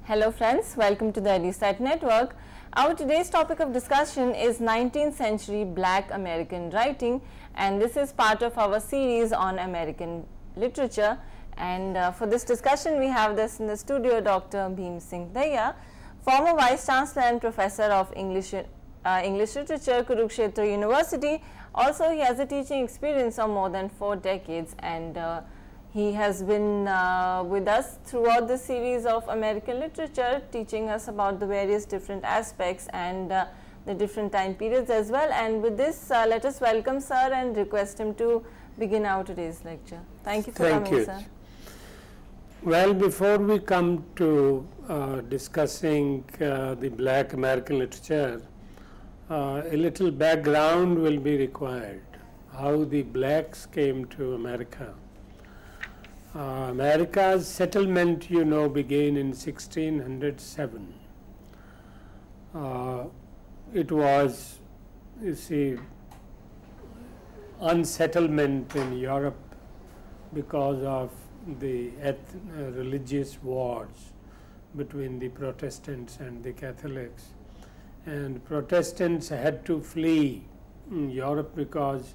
Hello friends, welcome to the EduSite Network. Our today's topic of discussion is 19th century Black American writing, and this is part of our series on American literature. And for this discussion we have this in the studio Dr. Bhim Singh Daya, former Vice Chancellor and Professor of English Literature, Kurukshetra University. Also he has a teaching experience of more than 4 decades, and he has been with us throughout the series of American literature, teaching us about the various different aspects and the different time periods as well. And with this, let us welcome sir and request him to begin our today's lecture. Thank you for coming, sir. Well, before we come to discussing the Black American literature, a little background will be required, how the blacks came to America. America's settlement, you know, began in 1607. It was, you see, unsettlement in Europe because of the religious wars between the Protestants and the Catholics. And Protestants had to flee Europe because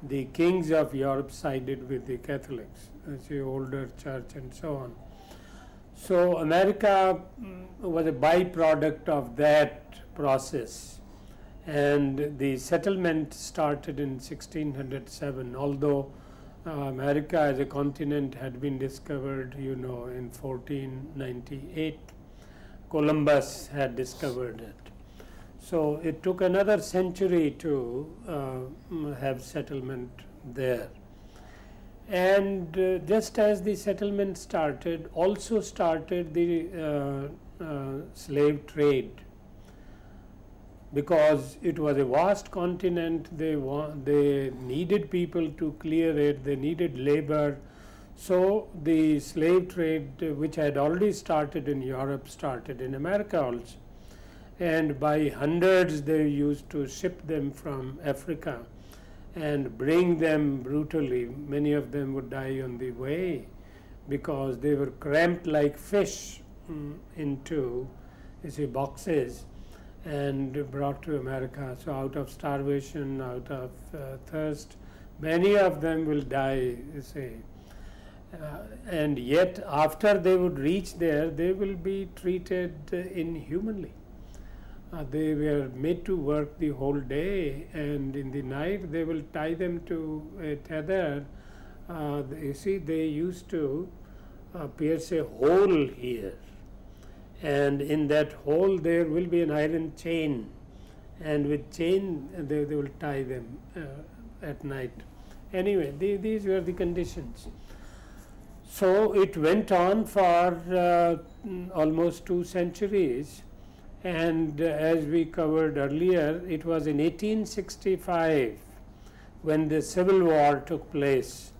the kings of Europe sided with the Catholics, the older church and so on. So America was a byproduct of that process, and the settlement started in 1607, although America as a continent had been discovered, you know, in 1498. Columbus had discovered it. So it took another century to have settlement there. And just as the settlement started, also started the slave trade, because it was a vast continent. They needed people to clear it, they needed labor. So the slave trade, which had already started in Europe, started in America also. And by hundreds they used to ship them from Africa and bring them brutally. Many of them would die on the way because they were cramped like fish into, you see, boxes and brought to America. So out of starvation, out of thirst, many of them will die, you see. And yet after they would reach there, they will be treated inhumanly. They were made to work the whole day, and in the night they will tie them to a tether. You see, they used to pierce a hole here, and in that hole there will be an iron chain, and with chain they will tie them at night. Anyway, these were the conditions. So it went on for almost 2 centuries. And as we covered earlier, it was in 1865 when the Civil War took place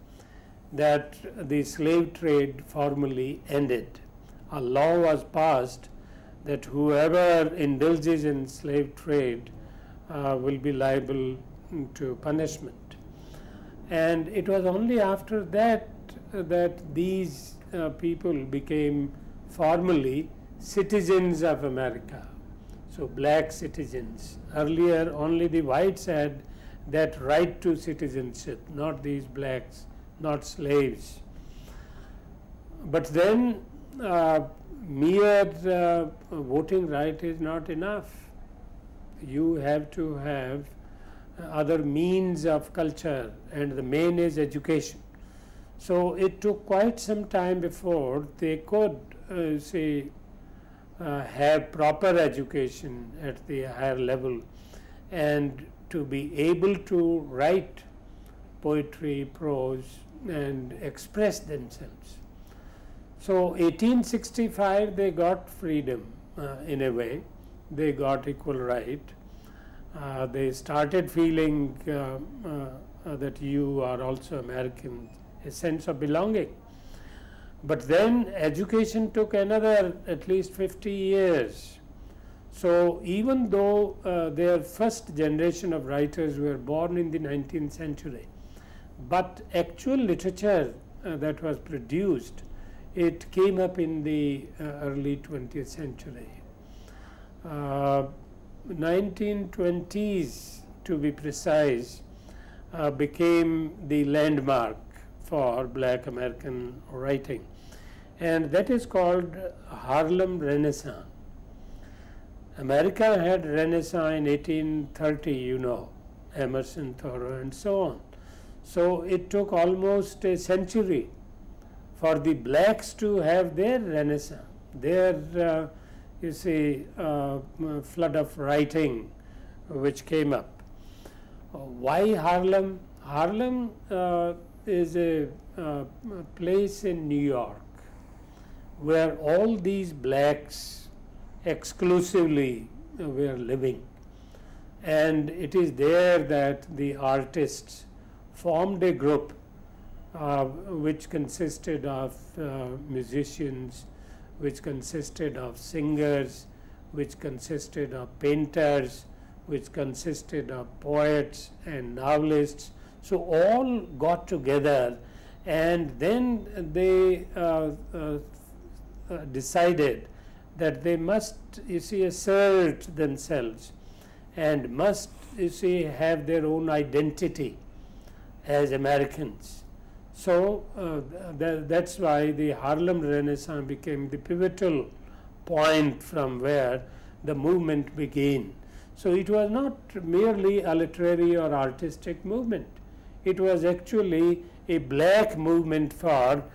that the slave trade formally ended. A law was passed that whoever indulges in slave trade will be liable to punishment. And it was only after that that these people became formally citizens of America. So black citizens. Earlier only the whites had that right to citizenship, not these blacks, not slaves. But then mere voting right is not enough. You have to have other means of culture, and the main is education. So it took quite some time before they could have proper education at the higher level and to be able to write poetry, prose, and express themselves. So 1865 they got freedom in a way. They got equal right. They started feeling that you are also American, a sense of belonging. But then education took another at least 50 years. So even though their first generation of writers were born in the 19th century, but actual literature that was produced it came up in the early 20th century. 1920s, to be precise, became the landmark for Black American writing, and that is called Harlem Renaissance. America had Renaissance in 1830, you know, Emerson, Thoreau, and so on. So it took almost a century for the blacks to have their Renaissance, their you see, flood of writing which came up. Why Harlem? Harlem is a place in New York where all these blacks exclusively were living, and it is there that the artists formed a group which consisted of musicians, which consisted of singers, which consisted of painters, which consisted of poets and novelists. So all got together, and then they decided that they must, you see, assert themselves and must, you see, have their own identity as Americans. So that's why the Harlem Renaissance became the pivotal point from where the movement began. So it was not merely a literary or artistic movement. It was actually a black movement for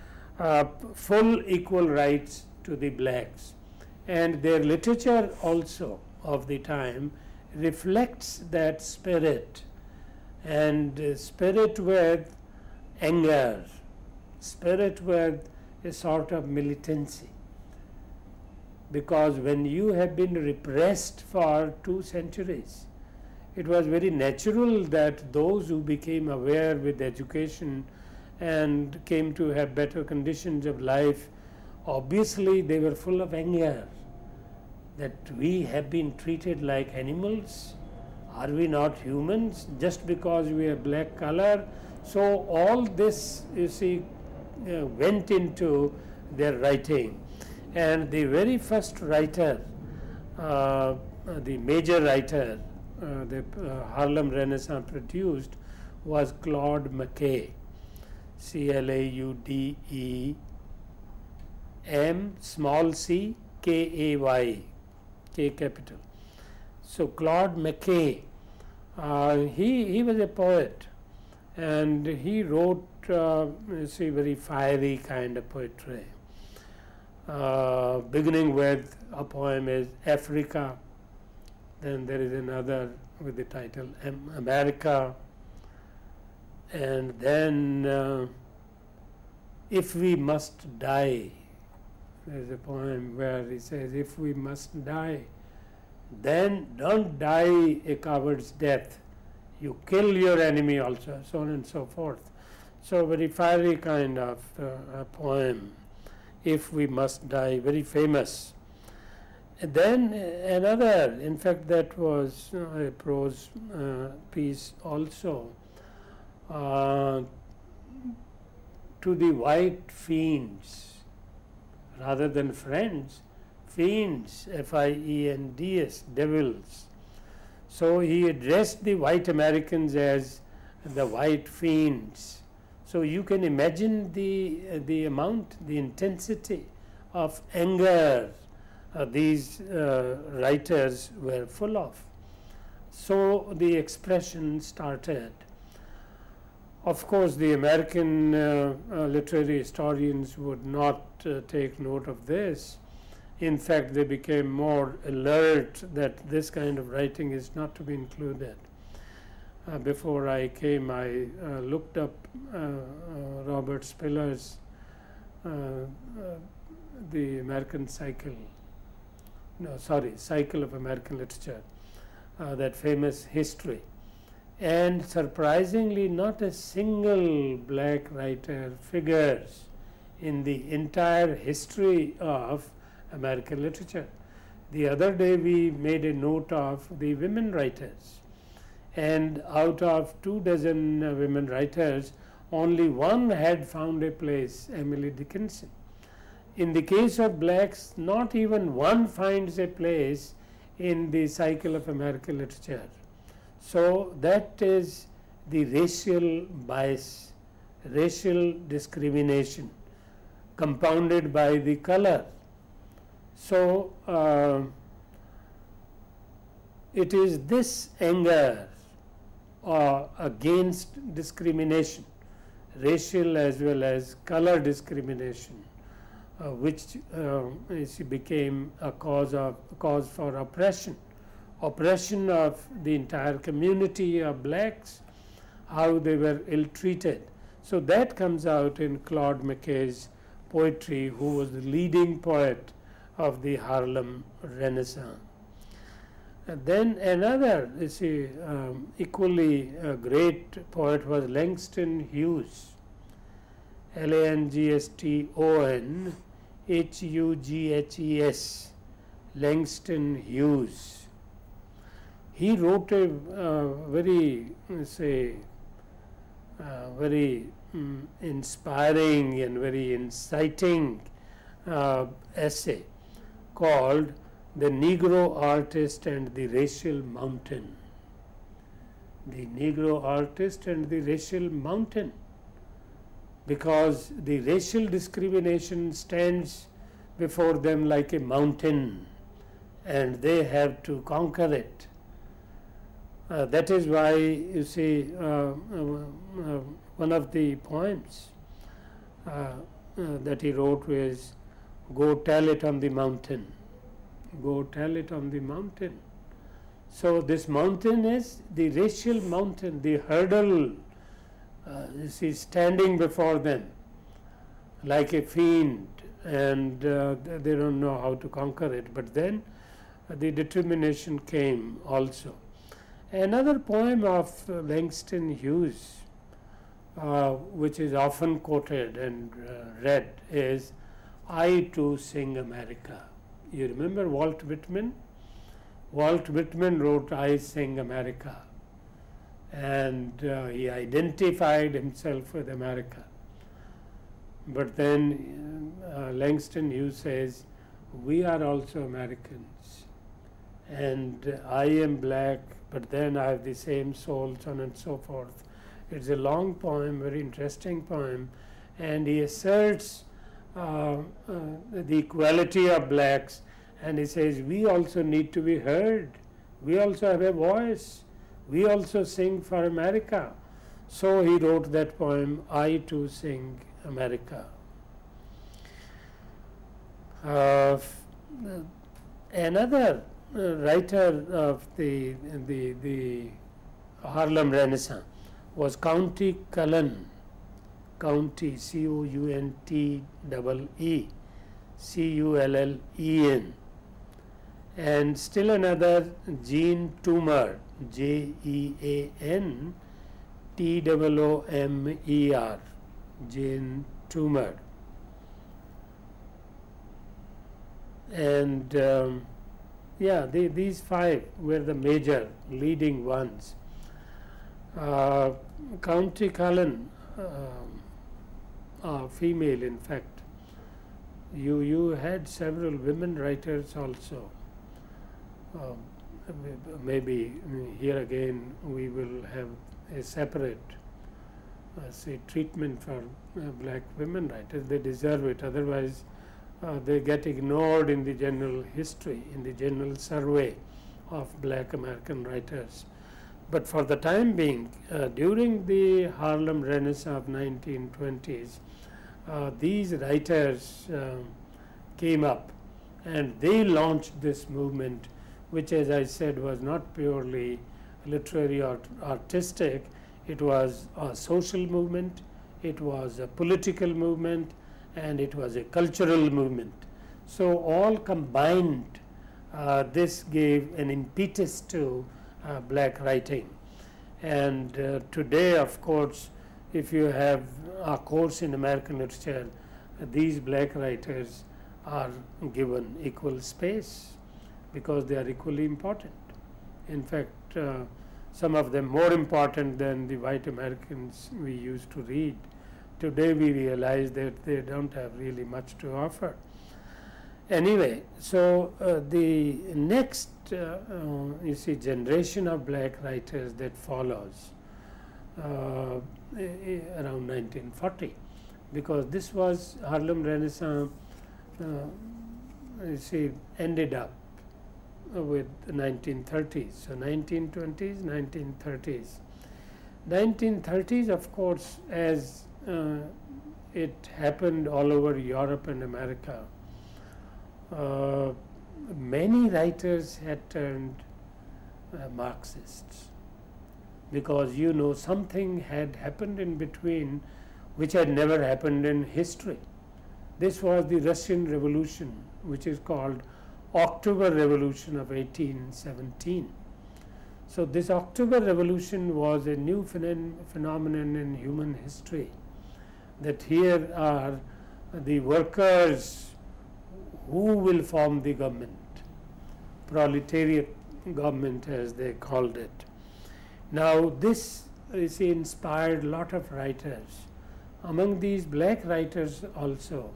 full equal rights to the blacks. And their literature also of the time reflects that spirit, and spirit with anger, spirit with a sort of militancy. Because when you have been repressed for 2 centuries, it was very natural that those who became aware with education and came to have better conditions of life, obviously they were full of anger that we have been treated like animals. Are we not humans just because we are black color? So all this, you see, went into their writing. And the very first writer, the major writer the Harlem Renaissance produced was Claude McKay, C-L-A-U-D-E-M small c K-A-Y, K capital. So Claude McKay, he was a poet, and he wrote you see, very fiery kind of poetry. Beginning with a poem is Africa, then there is another with the title America, and then If We Must Die. There's a poem where he says, if we must die, then don't die a coward's death. You kill your enemy also, so on and so forth. So very fiery kind of a poem, If We Must Die, very famous. And then another, in fact that was a prose piece also, To the White Fiends, rather than friends, fiends, F-I-E-N-D-S, devils. So he addressed the white Americans as the white fiends. So you can imagine the amount, the intensity of anger these writers were full of. So the expression started. Of course, the American literary historians would not take note of this. In fact, they became more alert that this kind of writing is not to be included. Before I came, I looked up Robert Spiller's the American Cycle, Cycle of American Literature, that famous history. And surprisingly, not a single black writer figures in the entire history of American literature. The other day we made a note of the women writers, and out of 24 women writers, only one had found a place, Emily Dickinson. In the case of blacks, not even one finds a place in the cycle of American literature. So that is the racial bias, racial discrimination compounded by the color. So it is this anger against discrimination, racial as well as color discrimination, which became a cause for oppression of the entire community of blacks, how they were ill-treated. So that comes out in Claude McKay's poetry, who was the leading poet of the Harlem Renaissance. And then another, equally great poet was Langston Hughes, Langston Hughes, Langston Hughes. He wrote a very inspiring and very inciting essay called "The Negro Artist and the Racial Mountain." The Negro Artist and the Racial Mountain, because the racial discrimination stands before them like a mountain and they have to conquer it. That is why you see one of the poems that he wrote was, "Go tell it on the mountain, go tell it on the mountain." So this mountain is the racial mountain, the hurdle standing before them like a fiend, and they don't know how to conquer it. But then the determination came also. Another poem of Langston Hughes, which is often quoted and read, is "I Too Sing America." You remember Walt Whitman? Walt Whitman wrote "I Sing America," and he identified himself with America. But then Langston Hughes says, "We are also Americans, and I am black, but then I have the same soul," so on and so forth. It's a long poem, very interesting poem, and he asserts the equality of blacks, and he says we also need to be heard, we also have a voice, we also sing for America. So he wrote that poem, "I Too Sing America." Another writer of the Harlem Renaissance was Countee Cullen. Countee, C-O-U-N-T-E-E, C-U-L-L-E-N. And still another, Jean Toomer, Jean-T-O-O-M-E-R, Jean Toomer. And these five were the major leading ones. Countee Cullen, female in fact. You had several women writers also. Maybe here again we will have a separate treatment for black women writers. They deserve it, otherwise they get ignored in the general history, in the general survey of black American writers. But for the time being, during the Harlem Renaissance of 1920s, these writers came up and they launched this movement, which, as I said, was not purely literary or artistic. It was a social movement, it was a political movement, and it was a cultural movement. So all combined, this gave an impetus to black writing. And today, of course, if you have a course in American literature, these black writers are given equal space because they are equally important. In fact, some of them more important than the white Americans we used to read today we realize that they don't have really much to offer. Anyway, so the next you see generation of black writers that follows around 1940, because this was Harlem Renaissance you see ended up with the 1930s. So 1920s, 1930s. 1930s, of course, as it happened all over Europe and America, many writers had turned Marxists, because you know something had happened in between which had never happened in history. This was the Russian Revolution, which is called October Revolution of 1817. So this October Revolution was a new phenomenon in human history, that here are the workers who will form the government, proletariat government as they called it. Now this is inspired a lot of writers. Among these black writers also,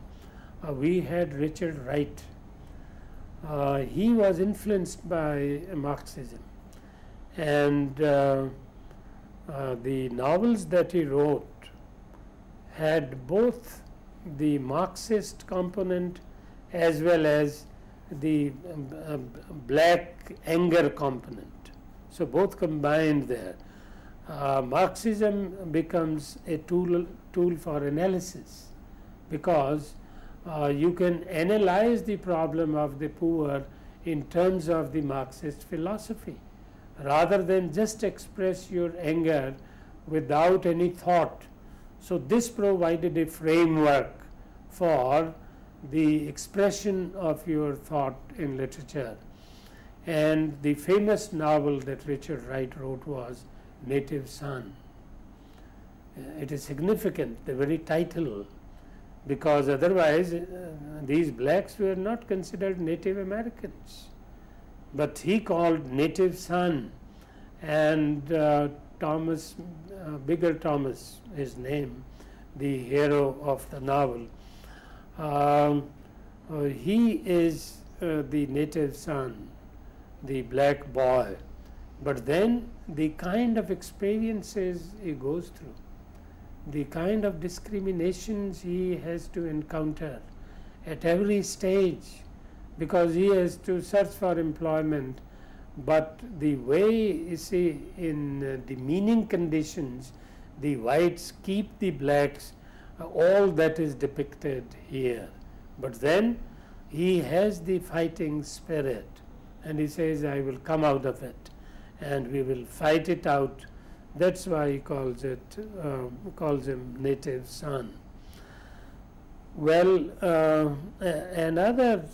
we had Richard Wright. He was influenced by Marxism, and the novels that he wrote had both the Marxist component as well as the black anger component. So both combined there. Marxism becomes a tool for analysis, because you can analyze the problem of the poor in terms of the Marxist philosophy, rather than just express your anger without any thought. So this provided a framework for the expression of your thought in literature. And the famous novel that Richard Wright wrote was Native Son. It is significant, the very title, because otherwise these blacks were not considered Native Americans. But he called Native Son, and Thomas, Bigger Thomas, his name, the hero of the novel, he is the native son, the black boy. But then the kind of experiences he goes through, the kind of discriminations he has to encounter at every stage, because he has to search for employment. But the way, you see, in demeaning conditions, the whites keep the blacks, all that is depicted here. But then he has the fighting spirit, and he says, I will come out of it, and we will fight it out. That's why he calls him Native Son. Well, another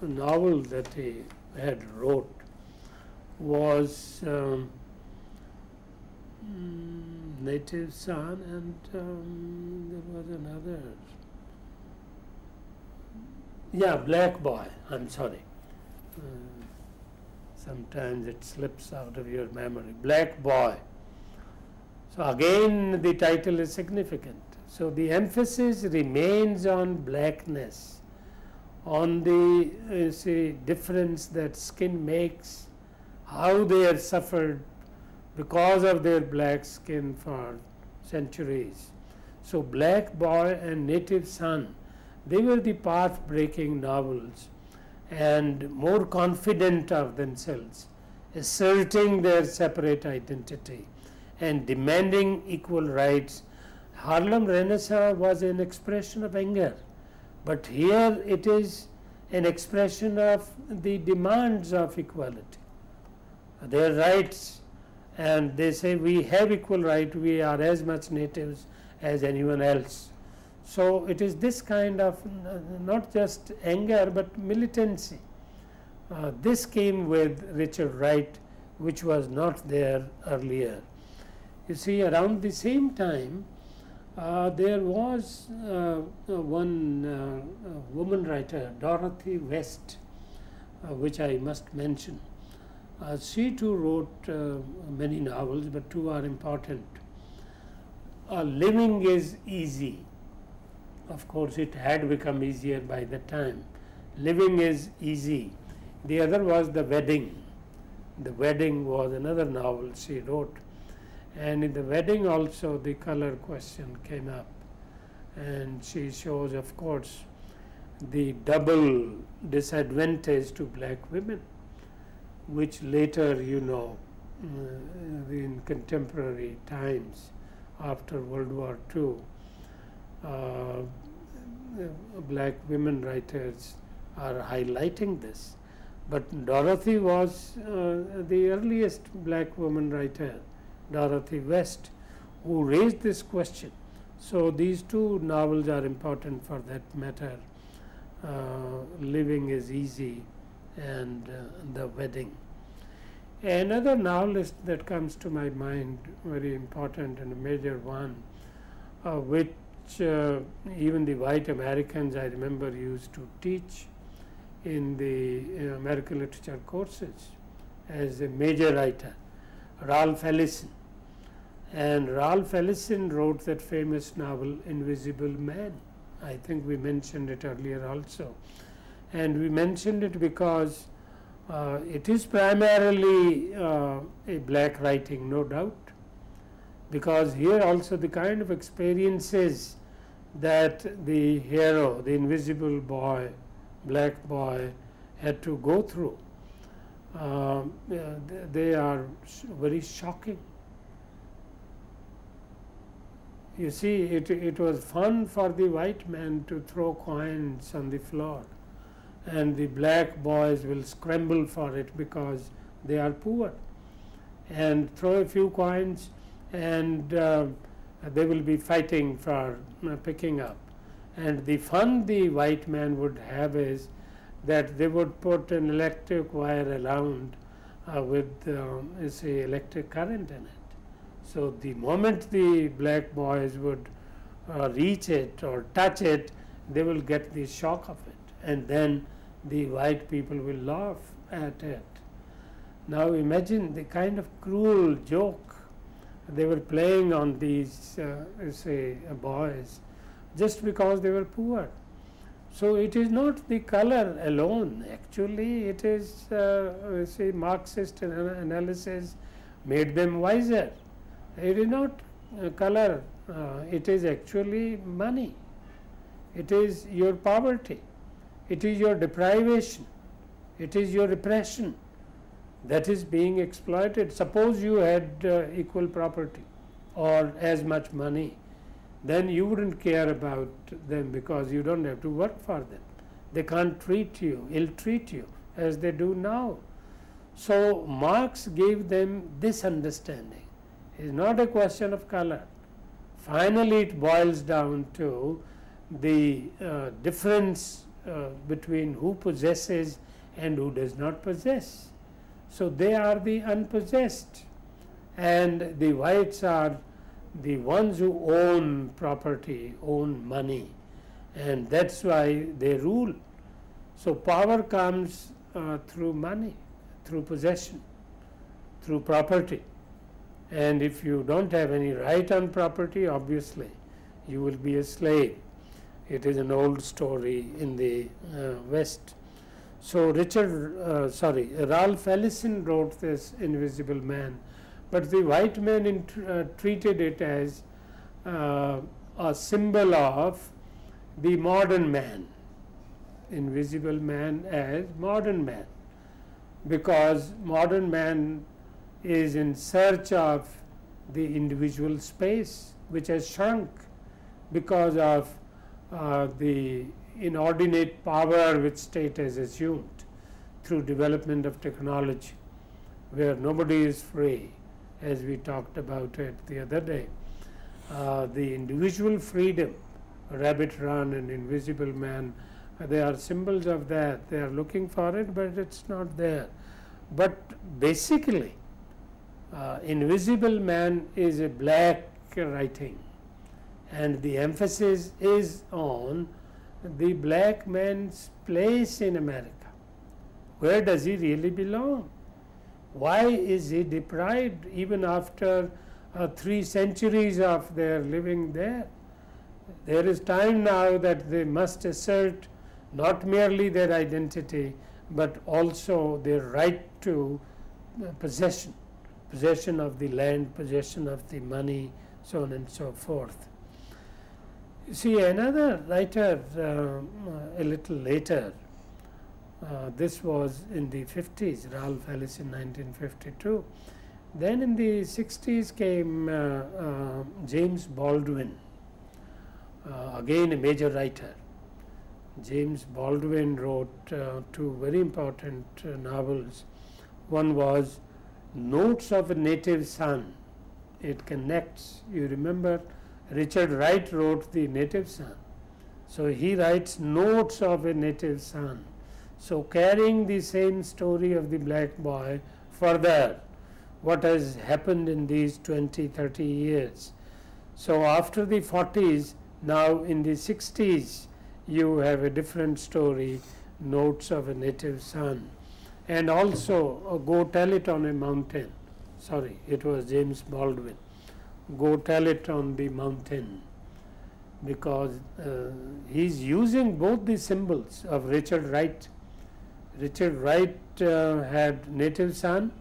novel that he had wrote was Native Son, and there was another. Yeah, Black Boy. I'm sorry. Sometimes it slips out of your memory. Black Boy. So again, the title is significant. So the emphasis remains on blackness, on the say difference that skin makes, how they have suffered because of their black skin for centuries. So Black Boy and Native Son, they were the path-breaking novels, and more confident of themselves, asserting their separate identity and demanding equal rights. Harlem Renaissance was an expression of anger, but here it is an expression of the demands of equality, their rights. And they say, we have equal right, we are as much natives as anyone else. So it is this kind of not just anger but militancy. This came with Richard Wright, which was not there earlier. You see, around the same time, there was one woman writer, Dorothy West, which I must mention. She too wrote many novels, but two are important. living is easy. Of course, it had become easier by the time. Living is easy. The other was The Wedding. The Wedding was another novel she wrote. And in The Wedding also the color question came up. And she shows, of course, the double disadvantage to black women, which later, you know, in contemporary times after World War II, black women writers are highlighting this. But Dorothy was the earliest black woman writer, Dorothy West, who raised this question. So these two novels are important for that matter. Living is Easy and The Wedding. Another novelist that comes to my mind, very important and a major one, which even the white Americans, I remember, used to teach in the American literature courses as a major writer, Ralph Ellison. And Ralph Ellison wrote that famous novel Invisible Man. I think we mentioned it earlier also. And we mentioned it because it is primarily a black writing, no doubt, because here also the kind of experiences that the hero, the invisible boy, black boy, had to go through, they are very shocking. You see, it was fun for the white man to throw coins on the floor, and the black boys will scramble for it because they are poor, and throw a few coins, and they will be fighting for picking up. And the fun the white man would have is that they would put an electric wire around with say electric current in it. So the moment the black boys would reach it or touch it, they will get the shock of it, and then the white people will laugh at it. Now imagine the kind of cruel joke they were playing on these say boys just because they were poor. So it is not the color alone, actually it is say Marxist analysis made them wiser. It is not color, it is actually money, it is your poverty, it is your deprivation, it is your repression that is being exploited. Suppose you had equal property or as much money, then you wouldn't care about them because you don't have to work for them. They can't treat you, ill-treat you as they do now. So Marx gave them this understanding. It's not a question of color. Finally, it boils down to the difference between who possesses and who does not possess. So they are the unpossessed, and the whites are the ones who own property, own money, and that's why they rule. So power comes through money, through possession, through property. And if you don't have any right on property, obviously you will be a slave. It is an old story in the West. So Ralph Ellison wrote this Invisible Man, but the white man treated it as a symbol of the modern man, invisible man as modern man, because modern man is in search of the individual space, which has shrunk because of the inordinate power which state has assumed through development of technology, where nobody is free, as we talked about it the other day. The individual freedom, Rabbit Run and Invisible Man, they are symbols of that. They are looking for it, but it's not there. But basically, Invisible Man is a black writing, and the emphasis is on the black man's place in America. Where does he really belong? Why is he deprived even after 3 centuries of their living there. There is time now that they must assert not merely their identity, but also their right to possession of the land, possession of the money, so on and so forth. You see, another writer a little later, this was in the 50s, Ralph Ellis in 1952. Then in the 60s came James Baldwin, again a major writer. James Baldwin wrote 2 very important novels. One was Notes of a Native Son. It connects, you remember, Richard Wright wrote The Native Son. So he writes Notes of a Native Son. So carrying the same story of the black boy further, what has happened in these 20-30 years. So after the 40s, now in the 60s, you have a different story, Notes of a Native Son. And also Go Tell It on a Mountain. Sorry, it was James Baldwin. Go Tell It on the Mountain, because he's using both the symbols of Richard Wright. Richard Wright had Native Son,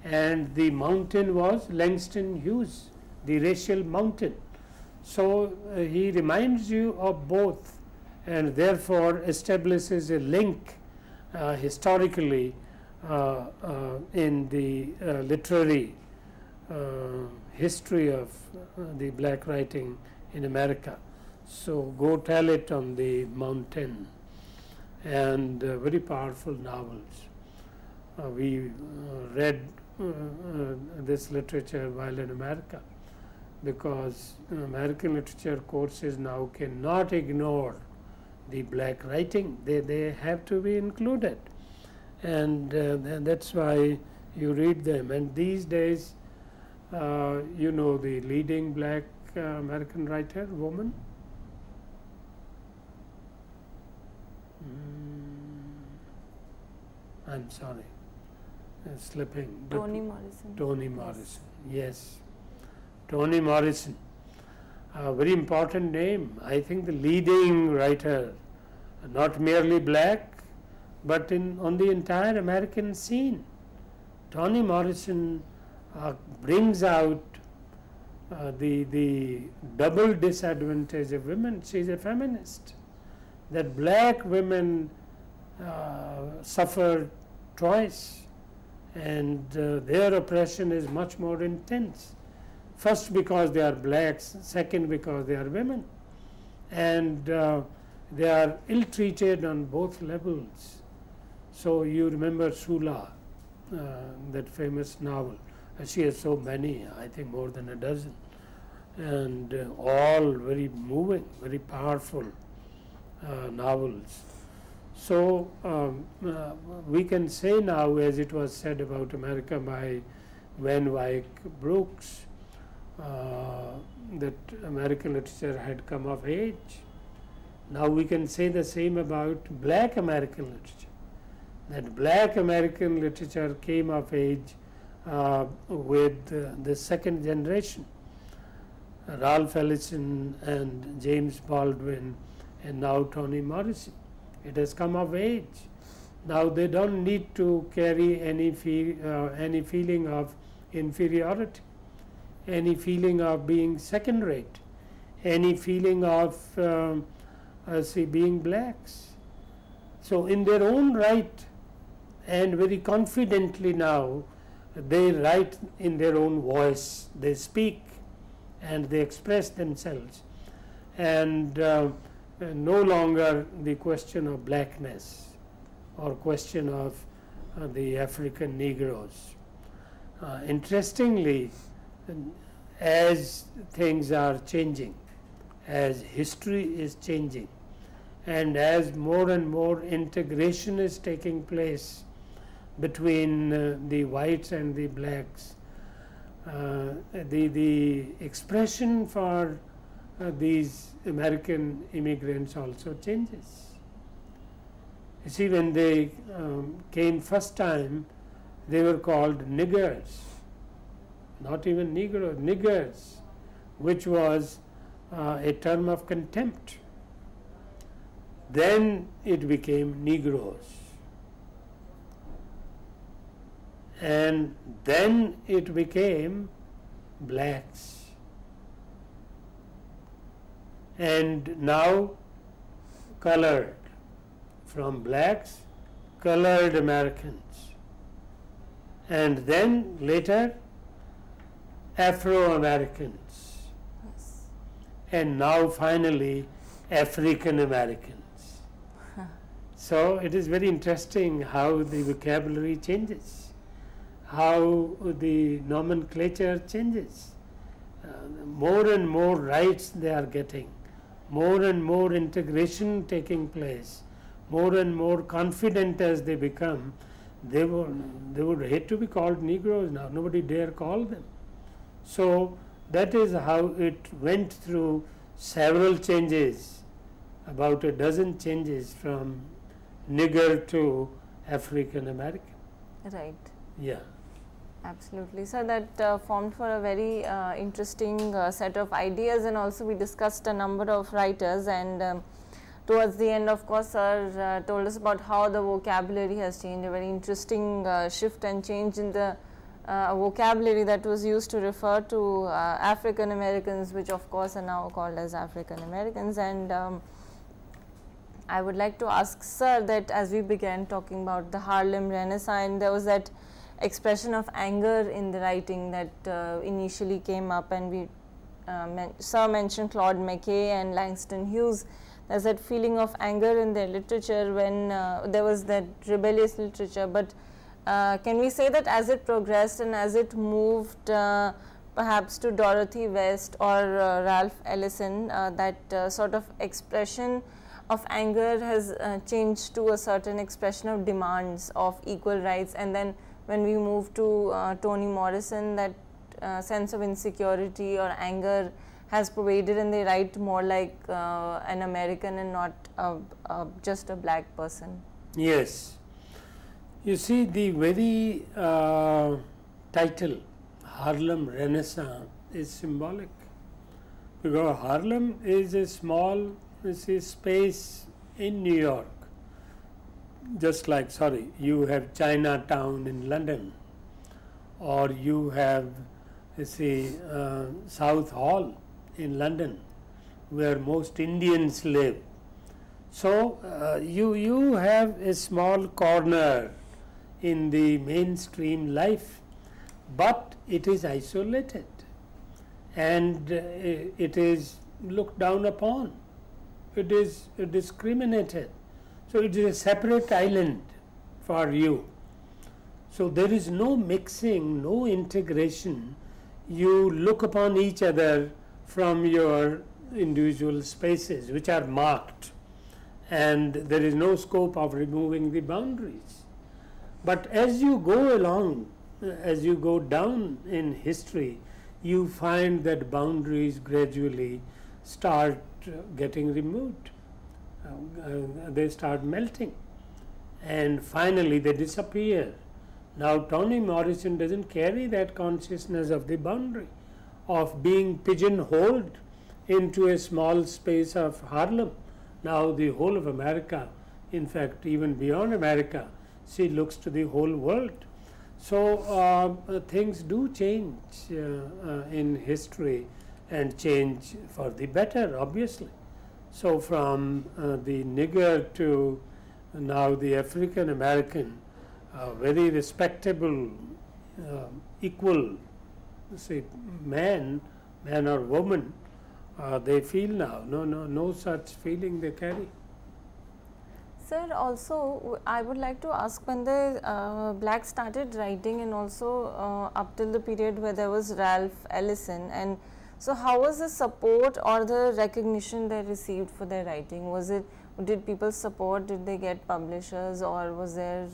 and the mountain was Langston Hughes, the racial mountain. So he reminds you of both, and therefore establishes a link historically in the literary history of the black writing in America. So Go Tell It on the Mountain, and very powerful novels. We read this literature while in America, because American literature courses now cannot ignore the black writing. They have to be included, and that's why you read them. And these days, you know, the leading black American writer, woman, I'm sorry, slipping. Toni Morrison. Toni Morrison, yes. Toni Morrison, a very important name. I think the leading writer, not merely black, but on the entire American scene. Toni Morrison brings out the double disadvantage of women. She is a feminist. That black women suffer twice, and their oppression is much more intense. First, because they are blacks; second, because they are women, and they are ill-treated on both levels. So you remember Sula, that famous novel. She has so many, I think more than a dozen, and all very moving, very powerful novels. So we can say now, as it was said about America by Van Wyck Brooks, that American literature had come of age. Now we can say the same about black American literature, that black American literature came of age with the second generation, Ralph Ellison and James Baldwin, and now Toni Morrison. It has come of age. Now they don't need to carry any feeling of inferiority, any feeling of being second rate, any feeling of being blacks. So in their own right, and very confidently now, they write in their own voice, they speak and they express themselves, and no longer the question of blackness or question of the African Negroes. Interestingly, as things are changing, as history is changing, and as more and more integration is taking place between the whites and the blacks, the expression for these American immigrants also changes. You see, when they came first time, they were called niggers. not even Negro, niggers, which was a term of contempt. Then it became Negroes, and then it became blacks, and now colored, from blacks, colored Americans, and then later Afro-Americans, Yes. and now finally African Americans. So it is very interesting how the vocabulary changes, how the nomenclature changes. More and more rights they are getting, more and more integration taking place, more and more confident as they become. They would hate to be called Negroes now. Nobody dare call them. So that is how it went through several changes, about a dozen changes from nigger to African American. Right. Yeah. Absolutely. So that formed for a very interesting set of ideas, and also we discussed a number of writers, and towards the end, of course, sir told us about how the vocabulary has changed, a very interesting shift and change in the vocabulary that was used to refer to African Americans, which of course are now called as African Americans. And I would like to ask sir that as we began talking about the Harlem Renaissance, there was that expression of anger in the writing that initially came up, and we sir mentioned Claude McKay and Langston Hughes. There's that feeling of anger in their literature when there was that rebellious literature, but can we say that as it progressed and as it moved perhaps to Dorothy West or Ralph Ellison, that sort of expression of anger has changed to a certain expression of demands of equal rights, and then when we move to Toni Morrison, that sense of insecurity or anger has pervaded, and they write more like an American and not just a black person. Yes. You see, the very title Harlem Renaissance is symbolic, because Harlem is a small space in New York, just like, you have Chinatown in London, or you have South Hall in London, where most Indians live. So you have a small corner in the mainstream life, but it is isolated, and it is looked down upon, it is discriminated. So it is a separate island for you. So there is no mixing, no integration. You look upon each other from your individual spaces, which are marked, and there is no scope of removing the boundaries. But as you go along, as you go down in history, you find that boundaries gradually start getting removed. They start melting, and finally they disappear. Now Toni Morrison doesn't carry that consciousness of the boundary, of being pigeonholed into a small space of Harlem. Now the whole of America, in fact even beyond America, she looks to the whole world. So things do change in history, and change for the better, obviously. So from the nigger to now the African American, very respectable, equal, man or woman, they feel now. No such feeling they carry. Sir, also I would like to ask, when the blacks started writing, and also up till the period where there was Ralph Ellison, and so how was the support or the recognition they received for their writing? Did people support, did they get publishers, or was there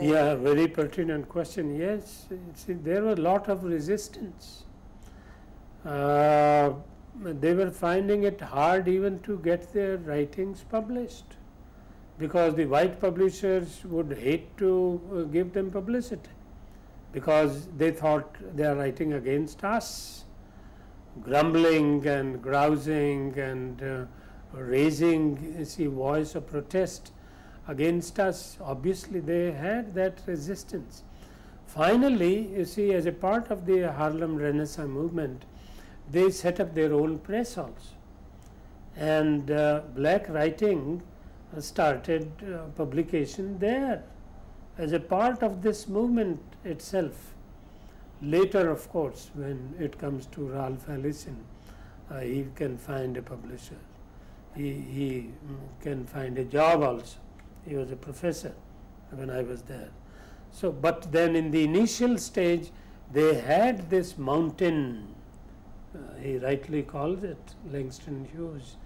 Yeah, very pertinent question. Yes, see, there was a lot of resistance. They were finding it hard even to get their writings published, because the white publishers would hate to give them publicity, because they thought they are writing against us, grumbling and grousing and raising voice of protest against us. Obviously they had that resistance. Finally, you see, as a part of the Harlem Renaissance movement, they set up their own press also, and black writing started publication there as a part of this movement itself. Later, of course, when it comes to Ralph Ellison, he can find a publisher. He can find a job also. He was a professor when I was there. So, but then in the initial stage, they had this mountain, he rightly calls it, Langston Hughes,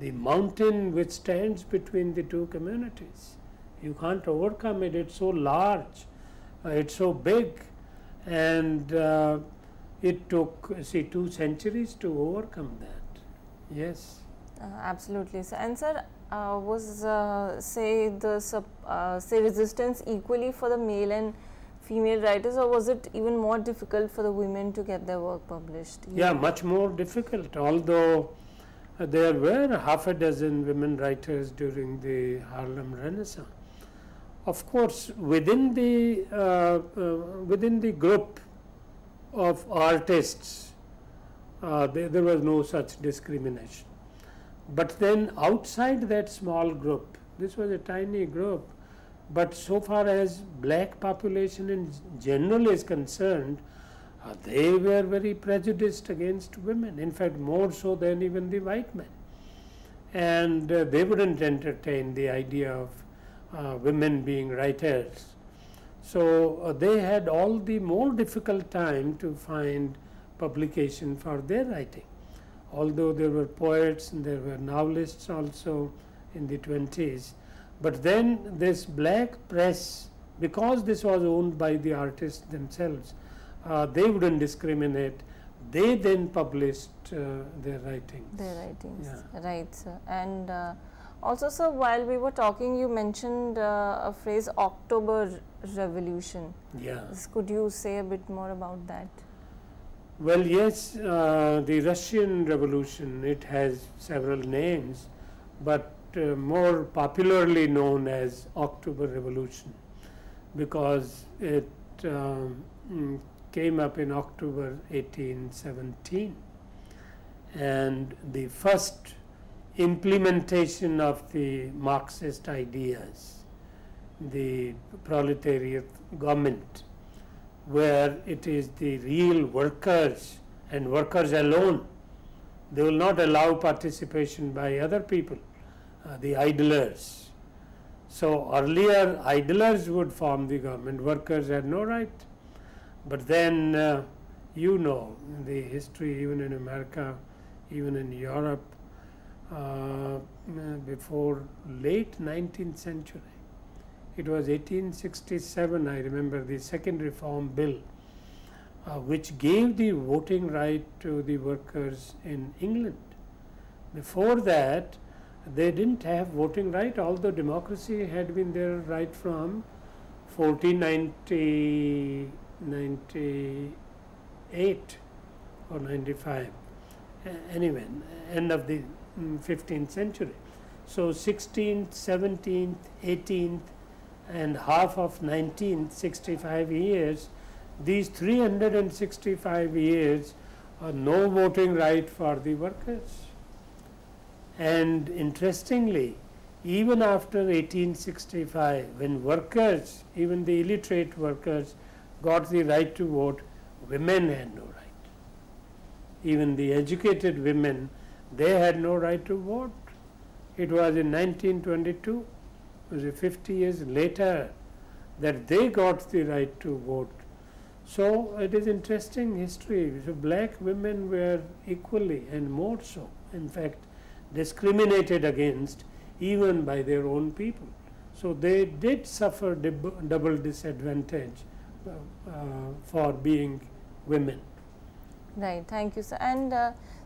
the mountain which stands between the two communities. You can't overcome it, it's so large, it's so big, and it took, 2 centuries to overcome that. Yes. Absolutely. So, and sir, was say resistance equally for the male and female writers, or was it even more difficult for the women to get their work published? Yeah, much more difficult, although there were half a dozen women writers during the Harlem Renaissance. Of course, within the group of artists, there was no such discrimination. But then outside that small group, this was a tiny group, but so far as black population in general is concerned, they were very prejudiced against women, in fact more so than even the white men. And they wouldn't entertain the idea of women being writers. So they had all the more difficult time to find publication for their writing. Although there were poets and there were novelists also in the 20s. But then this black press, because this was owned by the artists themselves, they wouldn't discriminate. They then published their writings. Their writings, yeah. Right, sir. And also, sir, while we were talking, you mentioned a phrase, October Revolution. Yeah. Could you say a bit more about that? Well, yes, the Russian Revolution, it has several names, but more popularly known as October Revolution, because it came up in October 1817, and the first implementation of the Marxist ideas, the proletariat government, where it is the real workers and workers alone. They will not allow participation by other people, the idlers. So earlier idlers would form the government, workers had no right. But then you know the history, even in America, even in Europe, before late 19th century. It was 1867, I remember, the second reform bill, which gave the voting right to the workers in England. Before that, they didn't have voting right, although democracy had been there right from 1498 or 95. Anyway, end of the 15th century. So 16th, 17th, 18th, and half of 19th, 65 years, these 365 years are no voting right for the workers. And interestingly, even after 1865, when workers, even the illiterate workers, got the right to vote, women had no right. Even the educated women, they had no right to vote. It was in 1922. It was 50 years later that they got the right to vote. So it is interesting history. So black women were equally and more so, in fact, discriminated against even by their own people. So they did suffer double disadvantage for being women. Right, thank you, sir. And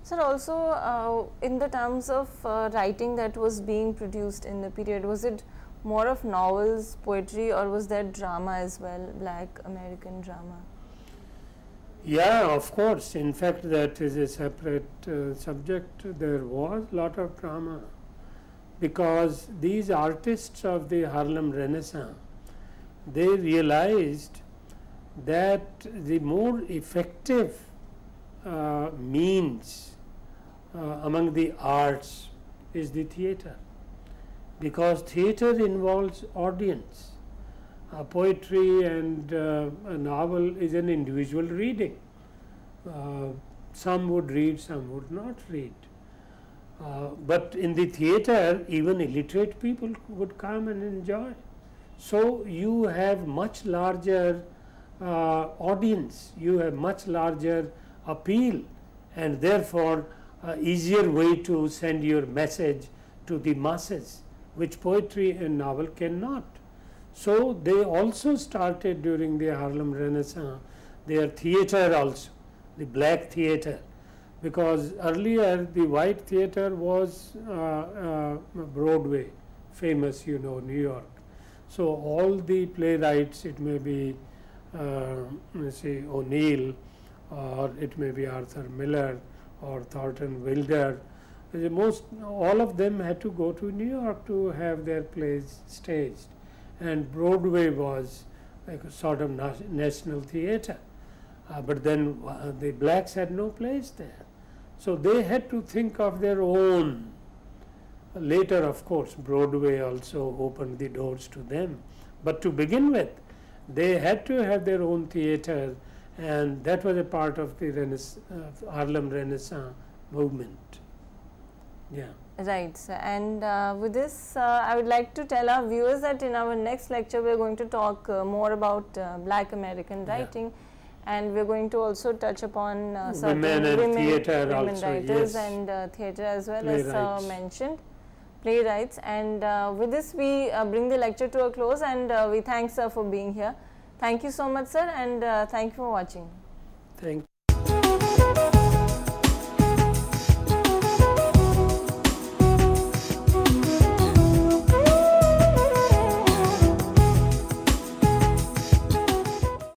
sir, also in the terms of writing that was being produced in the period, was it more of novels, poetry, or was there drama as well, black American drama? Yeah, of course. In fact, that is a separate subject. There was a lot of drama because these artists of the Harlem Renaissance, they realized that the more effective means among the arts is the theatre, because theatre involves audience. Poetry and a novel is an individual reading. Some would read, some would not read. But in the theatre, even illiterate people would come and enjoy. So you have much larger audience, you have much larger appeal, and therefore easier way to send your message to the masses, which poetry and novel cannot. So they also started during the Harlem Renaissance their theatre also, the black theatre, because earlier the white theatre was Broadway, famous, you know, New York. So all the playwrights, it may be say O'Neill, or it may be Arthur Miller or Thornton Wilder, all of them had to go to New York to have their plays staged. And Broadway was like a sort of national theatre, but then the blacks had no place there. So they had to think of their own. Later, of course, Broadway also opened the doors to them. But to begin with, they had to have their own theatre, and that was a part of the Harlem Renaissance movement. Yeah. Right, sir. And with this, I would like to tell our viewers that in our next lecture, we are going to talk more about Black American writing, and we are going to also touch upon certain women writers, yes, and theatre as well, as mentioned, playwrights. And with this, we bring the lecture to a close, and we thank sir for being here. Thank you so much, sir, and thank you for watching. Thank you.